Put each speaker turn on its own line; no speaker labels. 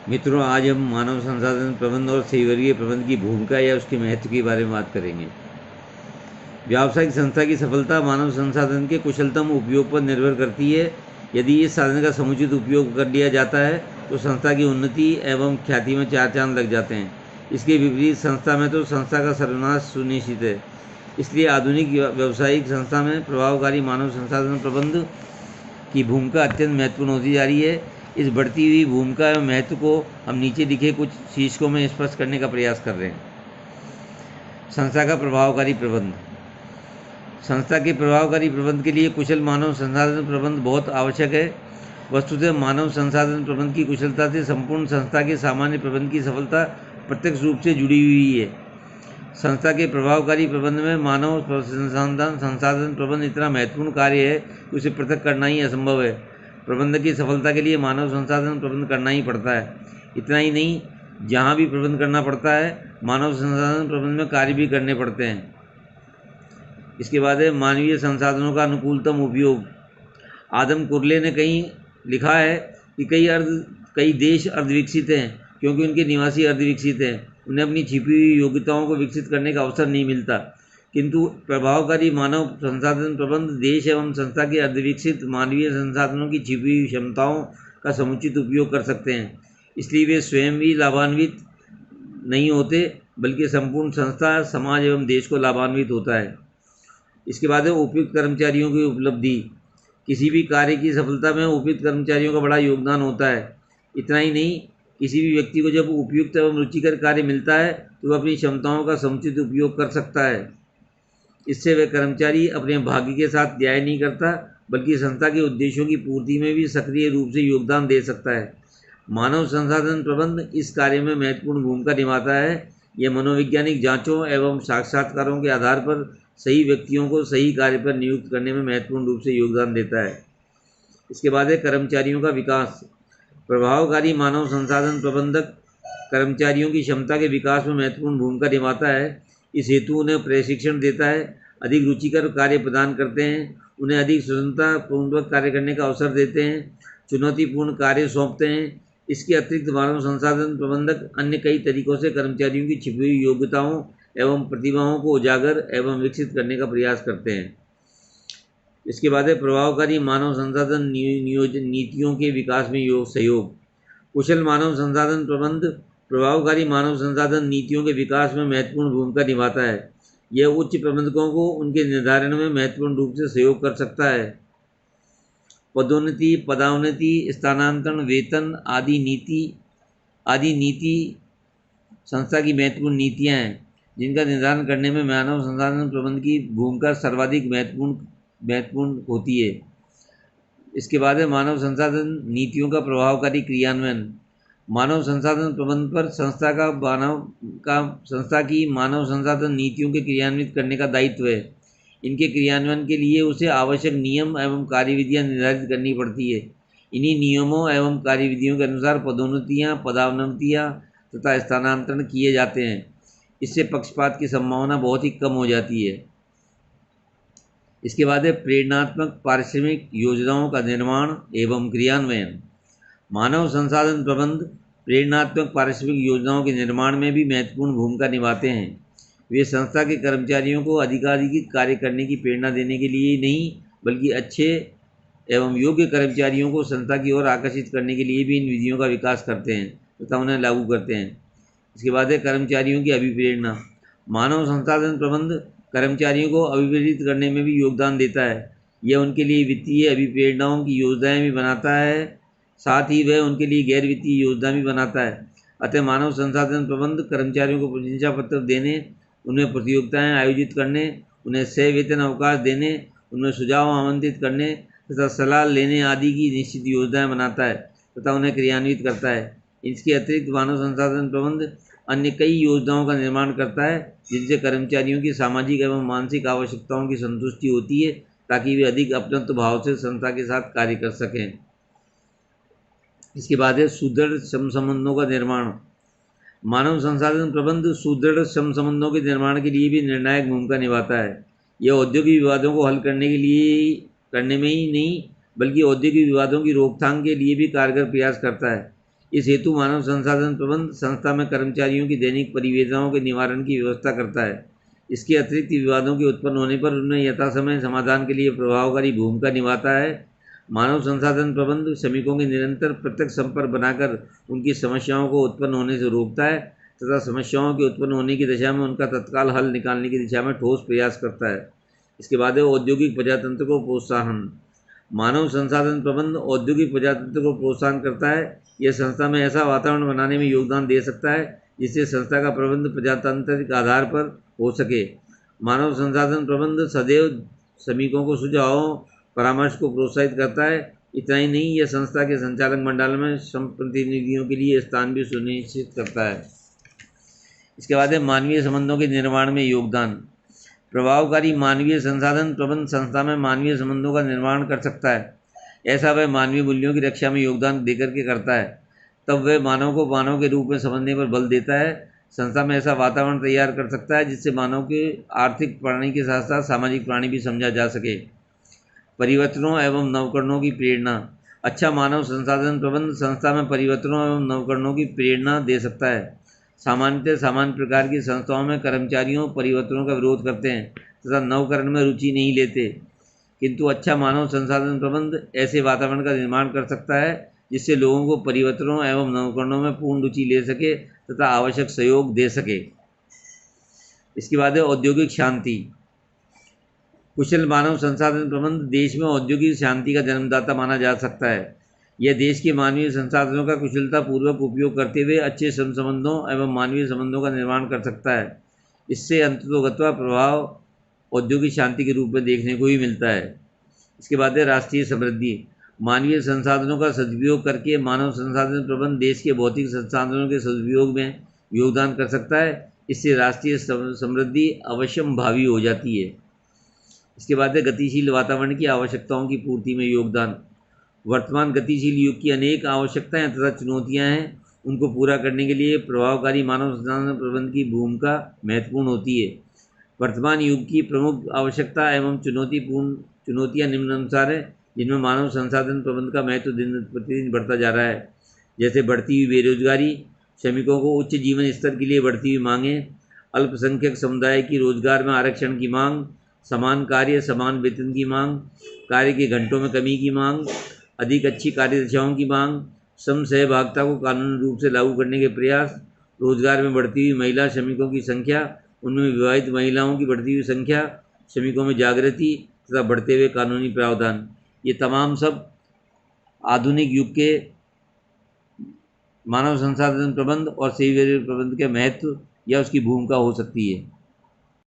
मित्रों, आज हम मानव संसाधन प्रबंधन और सहवर्गीय प्रबंधन की भूमिका या उसके महत्व के बारे में बात करेंगे। व्यावसायिक संस्था की सफलता मानव संसाधन के कुशलतम उपयोग पर निर्भर करती है। यदि इस साधन का समुचित उपयोग कर लिया जाता है तो संस्था की उन्नति एवं ख्याति में चार चांद लग जाते हैं। इसके विपरीत संस्था में तो संस्था का सर्वनाश सुनिश्चित है। इसलिए आधुनिक व्यावसायिक संस्था में प्रभावकारी मानव संसाधन प्रबंधन की भूमिका अत्यंत महत्वपूर्ण होती जा रही है। इस बढ़ती हुई भूमिका एवं महत्व को हम नीचे लिखे कुछ शीर्षकों में स्पष्ट करने का प्रयास कर रहे हैं। संस्था का प्रभावकारी प्रबंध। संस्था के प्रभावकारी प्रबंध के लिए कुशल मानव संसाधन प्रबंध बहुत आवश्यक है। वस्तुतः मानव संसाधन प्रबंध की कुशलता से संपूर्ण संस्था के सामान्य प्रबंध की सफलता प्रत्यक्ष रूप से जुड़ी हुई है। संस्था के प्रभावकारी प्रबंध में मानव संसाधन प्रबंध इतना महत्वपूर्ण कार्य है कि उसे पृथक करना ही असंभव है। प्रबंधक की सफलता के लिए मानव संसाधन प्रबंध करना ही पड़ता है। इतना ही नहीं, जहाँ भी प्रबंध करना पड़ता है मानव संसाधन प्रबंध में कार्य भी करने पड़ते हैं। इसके बाद है मानवीय संसाधनों का अनुकूलतम उपयोग। आदम कुरले ने कहीं लिखा है कि कई देश अर्धविकसित हैं क्योंकि उनके निवासी अर्धविकसित हैं। उन्हें अपनी छिपी हुई योग्यताओं को विकसित करने का अवसर नहीं मिलता, किंतु प्रभावकारी मानव संसाधन प्रबंध देश एवं संस्था के अर्धविकसित मानवीय संसाधनों की छिपी हुई क्षमताओं का समुचित उपयोग कर सकते हैं। इसलिए वे स्वयं भी लाभान्वित नहीं होते, बल्कि संपूर्ण संस्था, समाज एवं देश को लाभान्वित होता है। इसके बाद है उपयुक्त कर्मचारियों की उपलब्धि। किसी भी कार्य की सफलता में उपयुक्त कर्मचारियों का बड़ा योगदान होता है। इतना ही नहीं, किसी भी व्यक्ति को जब उपयुक्त एवं रुचिकर कार्य मिलता है तो वह अपनी क्षमताओं का समुचित उपयोग कर सकता है। इससे वह कर्मचारी अपने भाग्य के साथ न्याय नहीं करता, बल्कि संस्था के उद्देश्यों की पूर्ति में भी सक्रिय रूप से योगदान दे सकता है। मानव संसाधन प्रबंध इस कार्य में महत्वपूर्ण भूमिका निभाता है। यह मनोवैज्ञानिक जांचों एवं साक्षात्कारों के आधार पर सही व्यक्तियों को सही कार्य पर नियुक्त करने में महत्वपूर्ण रूप से योगदान देता है। इसके बाद है कर्मचारियों का विकास। प्रभावकारी मानव संसाधन प्रबंधक कर्मचारियों की क्षमता के विकास में महत्वपूर्ण भूमिका निभाता है। इस हेतु उन्हें प्रशिक्षण देता है, अधिक रुचिकर कार्य प्रदान करते हैं, उन्हें अधिक स्वतंत्रता पूर्वक कार्य करने का अवसर देते हैं, चुनौतीपूर्ण कार्य सौंपते हैं। इसके अतिरिक्त मानव संसाधन प्रबंधक अन्य कई तरीकों से कर्मचारियों की छिपी हुई योग्यताओं एवं प्रतिभाओं को उजागर एवं विकसित करने का प्रयास करते हैं। इसके बाद है प्रभावकारी मानव संसाधन नियोजन नीतियों के विकास में सहयोग। कुशल मानव संसाधन प्रबंध प्रभावकारी मानव संसाधन नीतियों के विकास में महत्वपूर्ण भूमिका निभाता है। यह उच्च प्रबंधकों को उनके निर्धारण में महत्वपूर्ण रूप से सहयोग कर सकता है। पदोन्नति, पदावनति, स्थानांतरण, वेतन आदि नीति संस्था की महत्वपूर्ण नीतियाँ हैं जिनका निर्धारण करने में मानव संसाधन प्रबंध की भूमिका सर्वाधिक महत्वपूर्ण होती है। इसके बाद है मानव संसाधन नीतियों का प्रभावकारी क्रियान्वयन। मानव संसाधन प्रबंध पर संस्था की मानव संसाधन नीतियों के क्रियान्वित करने का दायित्व है। इनके क्रियान्वयन के लिए उसे आवश्यक नियम एवं कार्यविधियाँ निर्धारित करनी पड़ती है। इन्हीं नियमों एवं कार्यविधियों के अनुसार पदोन्नतियाँ, पदावनतियाँ तथा स्थानांतरण किए जाते हैं। इससे पक्षपात की संभावना बहुत ही कम हो जाती है। इसके बाद है प्रेरणात्मक पारिश्रमिक योजनाओं का निर्माण एवं क्रियान्वयन। मानव संसाधन प्रबंध प्रेरणात्मक पारिश्रमिक योजनाओं के निर्माण में भी महत्वपूर्ण भूमिका निभाते हैं। वे संस्था के कर्मचारियों को अधिकाधिक कार्य करने की प्रेरणा देने के लिए ही नहीं, बल्कि अच्छे एवं योग्य कर्मचारियों को संस्था की ओर आकर्षित करने के लिए भी इन विधियों का विकास करते हैं तथा उन्हें लागू करते हैं। इसके बाद है कर्मचारियों की अभिप्रेरणा। मानव संसाधन प्रबंध कर्मचारियों को अभिप्रेरित करने में भी योगदान देता है। यह उनके लिए वित्तीय अभिप्रेरणाओं की योजनाएं भी बनाता है, साथ ही वह उनके लिए गैर वित्तीय योजना भी बनाता है। अतः मानव संसाधन प्रबंध कर्मचारियों को प्रशंसा पत्र देने, उन्हें प्रतियोगिताएं आयोजित करने, उन्हें सह वेतन अवकाश देने, उन्हें सुझाव आमंत्रित करने तथा सलाह लेने आदि की निश्चित योजनाएं बनाता है तथा उन्हें क्रियान्वित करता है। इसके अतिरिक्त मानव संसाधन प्रबंध अन्य कई योजनाओं का निर्माण करता है जिनसे कर्मचारियों की सामाजिक एवं मानसिक आवश्यकताओं की संतुष्टि होती है, ताकि वे अधिक अपनत्व भाव से संस्था के साथ कार्य कर सकें। इसके बाद है सुदृढ़ श्रम संबंधों का निर्माण। मानव संसाधन प्रबंध सुदृढ़ श्रम संबंधों के निर्माण के लिए भी निर्णायक भूमिका निभाता है। यह औद्योगिक विवादों को हल करने में ही नहीं, बल्कि औद्योगिक विवादों की रोकथाम के लिए भी कारगर प्रयास करता है। इस हेतु मानव संसाधन प्रबंध संस्था में कर्मचारियों की दैनिक परिवेदनाओं के निवारण की व्यवस्था करता है। इसके अतिरिक्त विवादों के उत्पन्न होने पर उनमें यथासमय समाधान के लिए प्रभावकारी भूमिका निभाता है। मानव संसाधन प्रबंध श्रमिकों के निरंतर प्रत्यक्ष संपर्क बनाकर उनकी समस्याओं को उत्पन्न होने से रोकता है तथा समस्याओं के उत्पन्न होने की दिशा में उनका तत्काल हल निकालने की दिशा में ठोस प्रयास करता है। इसके बाद है औद्योगिक प्रजातंत्र को प्रोत्साहन। मानव संसाधन प्रबंध औद्योगिक प्रजातंत्र को प्रोत्साहन करता है। यह संस्था में ऐसा वातावरण बनाने में योगदान दे सकता है जिससे संस्था का प्रबंध प्रजातंत्र के आधार पर हो सके। मानव संसाधन प्रबंध सदैव श्रमिकों को सुझावों परामर्श को प्रोत्साहित करता है। इतना ही नहीं, यह संस्था के संचालक मंडल में श्रम प्रतिनिधियों के लिए स्थान भी सुनिश्चित करता है। इसके बाद है मानवीय संबंधों के निर्माण में योगदान। प्रभावकारी मानवीय संसाधन प्रबंध संस्था में मानवीय संबंधों का निर्माण कर सकता है। ऐसा वह मानवीय मूल्यों की रक्षा में योगदान देकर के करता है। तब वह मानव को मानव के रूप में समझने पर बल देता है। संस्था में ऐसा वातावरण तैयार कर सकता है जिससे मानव के आर्थिक प्राणी के साथ साथ सामाजिक प्राणी भी समझा जा सके। परिवर्तनों एवं नवकरणों की प्रेरणा। अच्छा मानव संसाधन प्रबंध संस्था में परिवर्तनों एवं नवकरणों की प्रेरणा दे सकता है। सामान्यतः सामान्य प्रकार की संस्थाओं में कर्मचारियों परिवर्तनों का विरोध करते हैं तथा नवकरण में रुचि नहीं लेते, किंतु अच्छा मानव संसाधन प्रबंध ऐसे वातावरण का निर्माण कर सकता है जिससे लोगों को परिवर्तनों एवं नवकरणों में पूर्ण रुचि ले सके तथा आवश्यक सहयोग दे सके। इसके बाद है औद्योगिक शांति। कुशल मानव संसाधन प्रबंध देश में औद्योगिक शांति का जन्मदाता माना जा सकता है। यह देश के मानवीय संसाधनों का कुशलतापूर्वक उपयोग करते हुए अच्छे श्रम संबंधों एवं मानवीय संबंधों का निर्माण कर सकता है। इससे अंततोगत्वा प्रभाव औद्योगिक शांति के रूप में देखने को ही मिलता है। इसके बाद है राष्ट्रीय समृद्धि। मानवीय संसाधनों का सदुपयोग करके मानव संसाधन प्रबंध देश के भौतिक संसाधनों के सदुपयोग में योगदान कर सकता है। इससे राष्ट्रीय समृद्धि अवश्यंभावी हो जाती है। इसके बाद है गतिशील वातावरण की आवश्यकताओं की पूर्ति में योगदान। वर्तमान गतिशील युग की अनेक आवश्यकताएं तथा चुनौतियां हैं। उनको पूरा करने के लिए प्रभावकारी मानव संसाधन प्रबंध की भूमिका महत्वपूर्ण होती है। वर्तमान युग की प्रमुख आवश्यकता एवं चुनौतियां निम्नानुसार है, जिनमें मानव संसाधन प्रबंध का महत्व दिन प्रतिदिन बढ़ता जा रहा है। जैसे बढ़ती हुई बेरोजगारी, श्रमिकों को उच्च जीवन स्तर के लिए बढ़ती हुई मांगें, अल्पसंख्यक समुदाय की रोजगार में आरक्षण की मांग, समान कार्य समान वेतन की मांग, कार्य के घंटों में कमी की मांग, अधिक अच्छी कार्यदशाओं की मांग, श्रम सहभागिता को कानूनी रूप से लागू करने के प्रयास, रोजगार में बढ़ती हुई महिला श्रमिकों की संख्या, उनमें विवाहित महिलाओं की बढ़ती हुई संख्या, श्रमिकों में जागृति तथा बढ़ते हुए कानूनी प्रावधान, ये तमाम सब आधुनिक युग के मानव संसाधन प्रबंध और सेवा प्रबंध के महत्व या उसकी भूमिका हो सकती है।